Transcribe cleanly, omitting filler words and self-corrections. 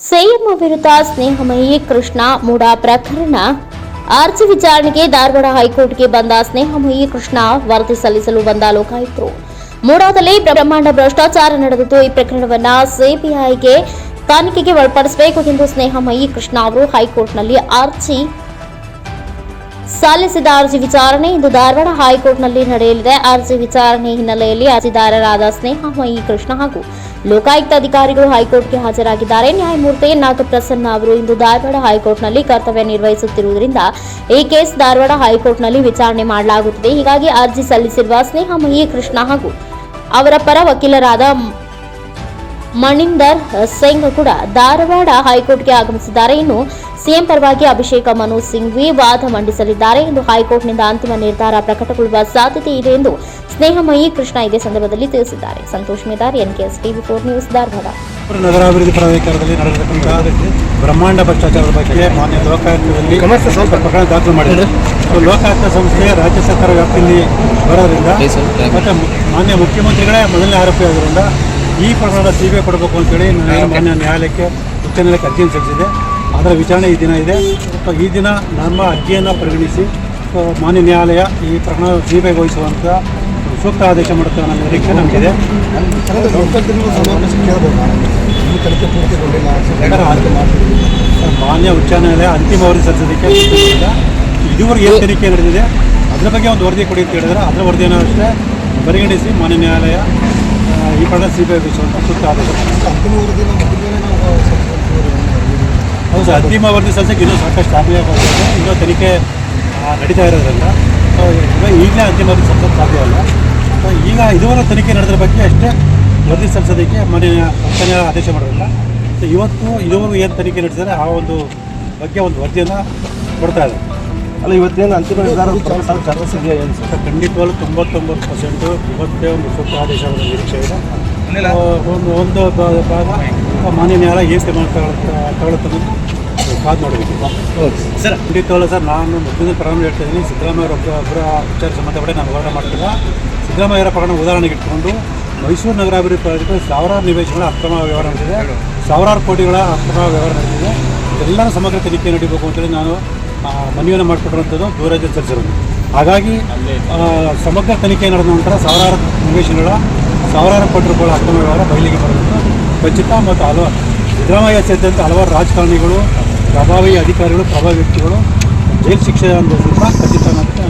CM ವಿರುದ್ಧ ಸ್ನೇಹಮಯಿ ಕೃಷ್ಣ ಮೂಡಾ ಪ್ರಕರಣ ಅರ್ಜಿ ವಿಚಾರಣೆಗೆ ಧಾರವಾಡ ಹೈಕೋರ್ಟ್ಗೆ ಬಂದ ಸ್ನೇಹಮಯಿ ಕೃಷ್ಣ ವರದಿ ಸಲ್ಲಿಸಲು ಬಂದ ಲೋಕಾಯುಕ್ತರು ಮೂಡಾದಲ್ಲಿ ಬ್ರಹ್ಮಾಂಡ ಭ್ರಷ್ಟಾಚಾರ ನಡೆದಿದ್ದು ಈ ಪ್ರಕರಣವನ್ನು ಸಿಬಿಐಗೆ ತನಿಖೆಗೆ ಒಳಪಡಿಸಬೇಕು ಎಂದು ಸ್ನೇಹಮಯಿ ಕೃಷ್ಣ ಅವರು ಹೈಕೋರ್ಟ್ನಲ್ಲಿ ಅರ್ಜಿ ಸಲ್ಲಿಸಿದ ಅರ್ಜಿ ವಿಚಾರಣೆ ಇಂದು ಧಾರವಾಡ ಹೈಕೋರ್ಟ್ನಲ್ಲಿ ನಡೆಯಲಿದೆ. ಅರ್ಜಿ ವಿಚಾರಣೆ ಹಿನ್ನೆಲೆಯಲ್ಲಿ ಅರ್ಜಿದಾರರಾದ ಸ್ನೇಹಮಯಿ ಕೃಷ್ಣ ಹಾಗೂ ಲೋಕಾಯುಕ್ತ ಅಧಿಕಾರಿಗಳು ಹೈಕೋರ್ಟ್ಗೆ ಹಾಜರಾಗಿದ್ದಾರೆ. ನ್ಯಾಯಮೂರ್ತಿ ನಾಗಪ್ರಸನ್ನ ಅವರು ಇಂದು ಧಾರವಾಡ ಹೈಕೋರ್ಟ್ನಲ್ಲಿ ಕರ್ತವ್ಯ ನಿರ್ವಹಿಸುತ್ತಿರುವುದರಿಂದ ಈ ಕೇಸ್ ಧಾರವಾಡ ಹೈಕೋರ್ಟ್ನಲ್ಲಿ ವಿಚಾರಣೆ ಮಾಡಲಾಗುತ್ತಿದೆ. ಹೀಗಾಗಿ ಅರ್ಜಿ ಸಲ್ಲಿಸಿರುವ ಸ್ನೇಹಮಯಿ ಕೃಷ್ಣ ಹಾಗೂ ಅವರ ಪರ ವಕೀಲರಾದ ಮಣಿಂದರ್ ಸಿಂಗ್ ಕೂಡ ಧಾರವಾಡ ಹೈಕೋರ್ಟ್ಗೆ ಆಗಮಿಸಿದ್ದಾರೆ. ಇನ್ನು ಸಿಎಂ ಪರವಾಗಿ ಅಭಿಷೇಕ್ ಮನು ಸಿಂಘ್ವಿ ವಾದ ಮಂಡಿಸಲಿದ್ದಾರೆ ಎಂದು ಹೈಕೋರ್ಟ್ನಿಂದ ಅಂತಿಮ ನಿರ್ಧಾರ ಪ್ರಕಟಗೊಳ್ಳುವ ಸಾಧ್ಯತೆ ಇದೆ ಎಂದು ಸ್ನೇಹಮಯಿ ಕೃಷ್ಣ ಇದೇ ಸಂದರ್ಭದಲ್ಲಿ ತಿಳಿಸಿದ್ದಾರೆ. Santosh Medar, NKS TV4 news, Dharwad. ನಗರಾಭಿವೃದ್ಧಿ ಪ್ರಾಧಿಕಾರದಲ್ಲಿ ನಡೆದಿರತಕ್ಕಂಥ ಬ್ರಹ್ಮಾಂಡ ಭ್ರಷ್ಟಾಚಾರದ ಬಗ್ಗೆ ಮಾನ್ಯ ಲೋಕಾಯುಕ್ತದಲ್ಲಿ ಪ್ರಕರಣ ದಾಖಲು ಮಾಡಿದೆ. ಲೋಕಾಯುಕ್ತ ಸಂಸ್ಥೆ ರಾಜ್ಯ ಸರ್ಕಾರ ವ್ಯಾಪ್ತಿಯಲ್ಲಿ ಬರೋದ್ರಿಂದ ಮತ್ತು ಮಾನ್ಯ ಮುಖ್ಯಮಂತ್ರಿಗಳೇ ಮೊದಲನೇ ಆರೋಪಿ ಆಗೋದ್ರಿಂದ ಈ ಪ್ರಕರಣ ಸಿಬಿಐ ಕೊಡಬೇಕು ಅಂತೇಳಿ ನಾನು ಮಾನ್ಯ ನ್ಯಾಯಾಲಯಕ್ಕೆ ಉಚ್ಚ ನ್ಯಾಯಾಲಯಕ್ಕೆ ಅರ್ಜಿಯನ್ನು ಸಲ್ಲಿಸಿದೆ. ಅದರ ವಿಚಾರಣೆ ಈ ದಿನ ಇದೆ. ಈ ದಿನ ನಮ್ಮ ಅರ್ಜಿಯನ್ನು ಪರಿಗಣಿಸಿ ಮಾನ್ಯ ನ್ಯಾಯಾಲಯ ಈ ಪ್ರಕರಣ ಸಿಬಿಐಗೆ ವಹಿಸುವಂಥ ಸೂಕ್ತ ಆದೇಶ ಮಾಡುತ್ತೆ ಅನ್ನೋ ನಿರೀಕ್ಷೆ ನಮಗಿದೆ. ಮಾನ್ಯ ಉಚ್ಚ ನ್ಯಾಯಾಲಯ ಅಂತಿಮ ವರದಿ ಸಲ್ಲಿಸೋದಕ್ಕೆ ಇದುವರೆಗೆ ಏನು ತನಿಖೆ ನಡೆದಿದೆ ಅದರ ಬಗ್ಗೆ ಒಂದು ವರದಿ ಕೊಡಿ ಅಂತ ಹೇಳಿದ್ರೆ ಅದರ ವರದಿಯನ್ನು ಅಷ್ಟೇ ಪರಿಗಣಿಸಿ ಮಾನ್ಯ ನ್ಯಾಯಾಲಯ ಈ ಪ್ರಕರಣ ಸಿಬಿಐ ವಹಿಸುವಂಥ ಸೂಕ್ತ ಆದೇಶ ಹೌದು ಸರ್. ಅಂತಿಮ ವರದಿ ಸಲ್ಲಿಸೋಕ್ಕೆ ಇನ್ನೂ ಸಾಕಷ್ಟು ಸಮಯ ಬರ್ತದೆ. ಇನ್ನೂ ತನಿಖೆ ನಡೀತಾ ಇರೋದ್ರಿಂದ ಈಗಲೇ ಅಂತಿಮ ವರದಿ ಸಲ್ಲಿಸೋಕ್ಕೆ ಸಾಧ್ಯವಲ್ಲ. ಈಗ ಇದುವರೆಗೆ ತನಿಖೆ ನಡೆದ್ರ ಬಗ್ಗೆ ಅಷ್ಟೇ ವರದಿ ಸಲ್ಲಿಸೋದಕ್ಕೆ ಮಾನ್ಯ ಆದೇಶ ಮಾಡೋದಿಲ್ಲ. ಇವತ್ತು ಇದುವರೆಗೂ ಏನು ತನಿಖೆ ನಡೆಸಿದರೆ ಆ ಒಂದು ಬಗ್ಗೆ ಒಂದು ವರದಿಯನ್ನು ಕೊಡ್ತಾ ಇದೆ. ಅಲ್ಲ, ಇವತ್ತೇನು ಅಂತಿಮ ನಿರ್ಧಾರ ಚಾನ್ಸಸ್ ಇದೆಯಾ ಏನು ಸರ್? ಖಂಡಿತವಾಗ್ಲೂ 99% ಇವತ್ತೇ ಒಂದು ಸೂಕ್ತ ಆದೇಶದ ನಿರೀಕ್ಷೆ ಇದೆ. ಒಂದು ಭಾಗ ಮಾನ್ಯ ನ್ಯಾಯಾಲಯ ಏನು ತೀರ್ಮಾನ ತಗೊಳುತ್ತೆ ಕಾದು ನೋಡಬೇಕು ಸರ್. ಖಂಡಿತವಲ್ಲ ಸರ್. ನಾನು ಮೊದಲಿನ ಪ್ರಕರಣ ಹೇಳ್ತಾ ಇದ್ದೀನಿ. ಸಿದ್ದರಾಮಯ್ಯ ಒಬ್ಬರ ವಿಚಾರ ಸಂಬಂಧಪಟ್ಟ ನಾನು ವಿವರಣೆ ಮಾಡ್ತಿಲ್ಲ. ಸಿದ್ದರಾಮಯ್ಯರ ಪ್ರಕರಣ ಉದಾಹರಣೆಗೆ ಇಟ್ಕೊಂಡು ಮೈಸೂರು ನಗರಾಭಿವೃದ್ಧಿ ಪ್ರಾಧಿಕಾರ ಸಾವಿರಾರು ನಿವೇಶನಗಳ ಅಕ್ರಮ ವ್ಯವಹಾರ ನಡೆದಿದೆ, ಸಾವಿರಾರು ಕೋಟಿಗಳ ಅಕ್ರಮ ವ್ಯವಹಾರ ನಡೆದಿದೆ. ಇದೆಲ್ಲರ ಸಮಗ್ರ ತನಿಖೆ ನಡೀಬೇಕು ಅಂತೇಳಿ ನಾನು ಮನವಿಯನ್ನು ಮಾಡಿಕೊಟ್ಟಿರುವಂಥದ್ದು ದೂರದಲ್ಲಿ ಸಲ್ಲಿಸಿರೋದು. ಹಾಗಾಗಿ ಸಮಗ್ರ ತನಿಖೆ ನಡೆದ ನಂತರ ಸಾವಿರಾರು ನಿವೇಶನಗಳ ಸಾವಿರಾರು ಕೋಟಿ ರೂಪಾಯಿಗಳ ಅಕ್ರಮ ವ್ಯವಹಾರ ಬಯಲಿಗೆ ಬರೋದು ಖಚಿತ. ಮತ್ತು ಸಿದ್ದರಾಮಯ್ಯ ಸೇರಿದಂತೆ ಹಲವಾರು ರಾಜಕಾರಣಿಗಳು, ಪ್ರಭಾವಿ ಅಧಿಕಾರಿಗಳು, ಪ್ರಭಾವಿ ವ್ಯಕ್ತಿಗಳು ಜೈಲು ಶಿಕ್ಷೆ ಅನುಭವಿಸಿದ ಖಚಿತ ಅನ್ನೋದಕ್ಕೆ